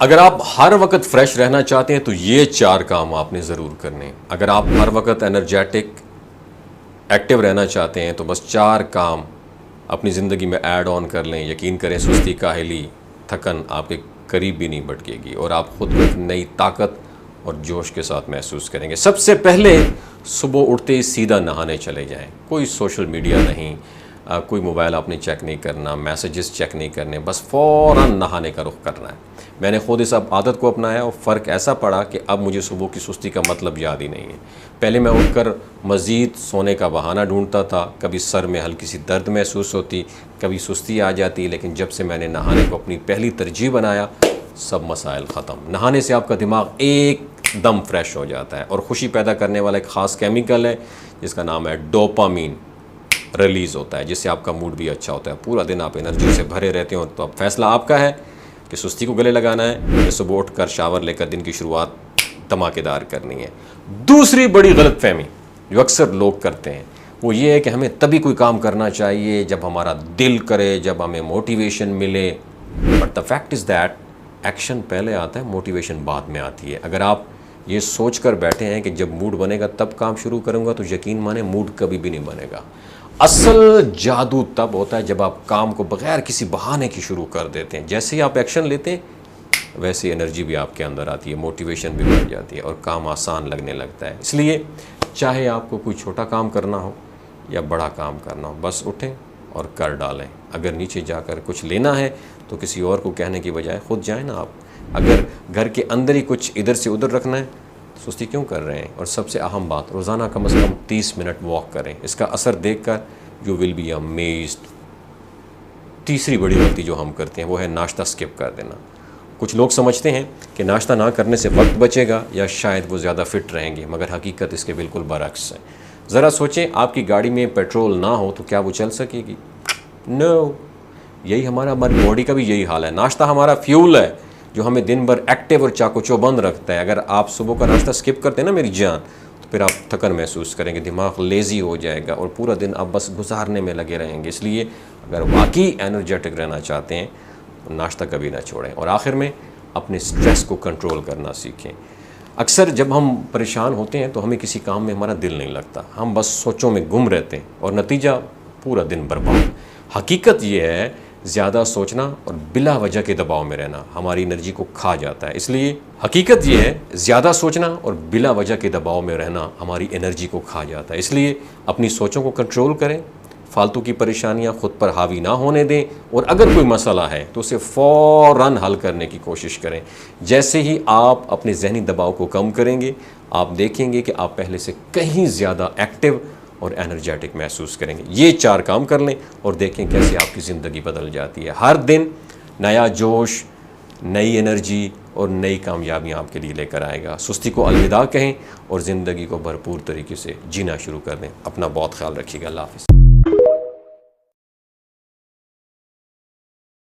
अगर आप हर वक्त फ्रेश रहना चाहते हैं तो ये 4 काम आपने ज़रूर करने हैं। अगर आप हर वक्त एनर्जेटिक एक्टिव रहना चाहते हैं तो बस 4 काम अपनी ज़िंदगी में ऐड ऑन कर लें। यकीन करें, सुस्ती, काहली, थकन आपके करीब भी नहीं भटकेगी और आप ख़ुद को एक नई ताकत और जोश के साथ महसूस करेंगे। सबसे पहले सुबह उठते ही सीधा नहाने चले जाएं। कोई सोशल मीडिया नहीं, कोई मोबाइल आपने चेक नहीं करना, मैसेजेस चेक नहीं करने, बस फ़ौरन नहाने का रुख करना है। मैंने ख़ुद इस आदत को अपनाया और फ़र्क ऐसा पड़ा कि अब मुझे सुबह की सुस्ती का मतलब याद ही नहीं है। पहले मैं उठकर मज़ीद सोने का बहाना ढूंढता था, कभी सर में हल्की सी दर्द महसूस होती, कभी सुस्ती आ जाती, लेकिन जब से मैंने नहाने को अपनी पहली तरजीह बनाया, सब मसाइल ख़त्म। नहाने से आपका दिमाग एकदम फ्रेश हो जाता है और ख़ुशी पैदा करने वाला एक ख़ास केमिकल है जिसका नाम है डोपामीन, रिलीज़ होता है, जिससे आपका मूड भी अच्छा होता है। पूरा दिन आप एनर्जी से भरे रहते हो। तो अब फैसला आपका है कि सुस्ती को गले लगाना है या सुबह उठकर शावर लेकर दिन की शुरुआत धमाकेदार करनी है। दूसरी बड़ी गलतफहमी जो अक्सर लोग करते हैं वो ये है कि हमें तभी कोई काम करना चाहिए जब हमारा दिल करे, जब हमें मोटिवेशन मिले। But the fact is that action पहले आता है, मोटिवेशन बाद में आती है। अगर आप ये सोच कर बैठे हैं कि जब मूड बनेगा तब काम शुरू करूँगा, तो यकीन माने मूड कभी भी नहीं बनेगा। असल जादू तब होता है जब आप काम को बग़ैर किसी बहाने की शुरू कर देते हैं। जैसे ही आप एक्शन लेते हैं वैसे एनर्जी भी आपके अंदर आती है, मोटिवेशन भी बढ़ जाती है और काम आसान लगने लगता है। इसलिए चाहे आपको कोई छोटा काम करना हो या बड़ा काम करना हो, बस उठें और कर डालें। अगर नीचे जाकर कुछ लेना है तो किसी और को कहने की बजाय खुद जाएं ना आप। अगर घर के अंदर ही कुछ इधर से उधर रखना है, सुस्ती क्यों कर रहे हैं। और सबसे अहम बात, रोज़ाना कम से कम 30 मिनट वॉक करें। इसका असर देखकर यू विल बी अमेज्ड। तीसरी बड़ी गलती जो हम करते हैं वो है नाश्ता स्किप कर देना। कुछ लोग समझते हैं कि नाश्ता ना करने से वक्त बचेगा या शायद वो ज़्यादा फिट रहेंगे, मगर हकीकत इसके बिल्कुल बरअक्स है। ज़रा सोचें, आपकी गाड़ी में पेट्रोल ना हो तो क्या वो चल सकेगी? नो। यही हमारी बॉडी का भी यही हाल है। नाश्ता हमारा फ्यूल है जो हमें दिन भर एक्टिव और चाको-चौबंद रखता है। अगर आप सुबह का नाश्ता स्किप करते हैं ना मेरी जान, तो फिर आप थकन महसूस करेंगे, दिमाग लेज़ी हो जाएगा और पूरा दिन आप बस गुजारने में लगे रहेंगे। इसलिए अगर वाकई एनर्जेटिक रहना चाहते हैं तो नाश्ता कभी ना छोड़ें। और आखिर में अपने स्ट्रेस को कंट्रोल करना सीखें। अक्सर जब हम परेशान होते हैं तो हमें किसी काम में हमारा दिल नहीं लगता, हम बस सोचों में गुम रहते हैं और नतीजा पूरा दिन बर्बाद। हकीकत ये है, ज़्यादा सोचना और बिला वजह के दबाव में रहना हमारी एनर्जी को खा जाता है। इसलिए हकीकत ये है, ज़्यादा सोचना और बिला वजह के दबाव में रहना हमारी एनर्जी को खा जाता है। इसलिए अपनी सोचों को कंट्रोल करें, फालतू की परेशानियां खुद पर हावी ना होने दें और अगर कोई मसला है तो उसे फ़ौरन हल करने की कोशिश करें। जैसे ही आप अपने जहनी दबाव को कम करेंगे, आप देखेंगे कि आप पहले से कहीं ज़्यादा एक्टिव और एनर्जेटिक महसूस करेंगे। ये 4 काम कर लें और देखें कैसे आपकी ज़िंदगी बदल जाती है। हर दिन नया जोश, नई एनर्जी और नई कामयाबियाँ आपके लिए लेकर आएगा। सुस्ती को अलविदा कहें और ज़िंदगी को भरपूर तरीके से जीना शुरू कर दें। अपना बहुत ख्याल रखिएगा। अल्लाह हाफ़िज़।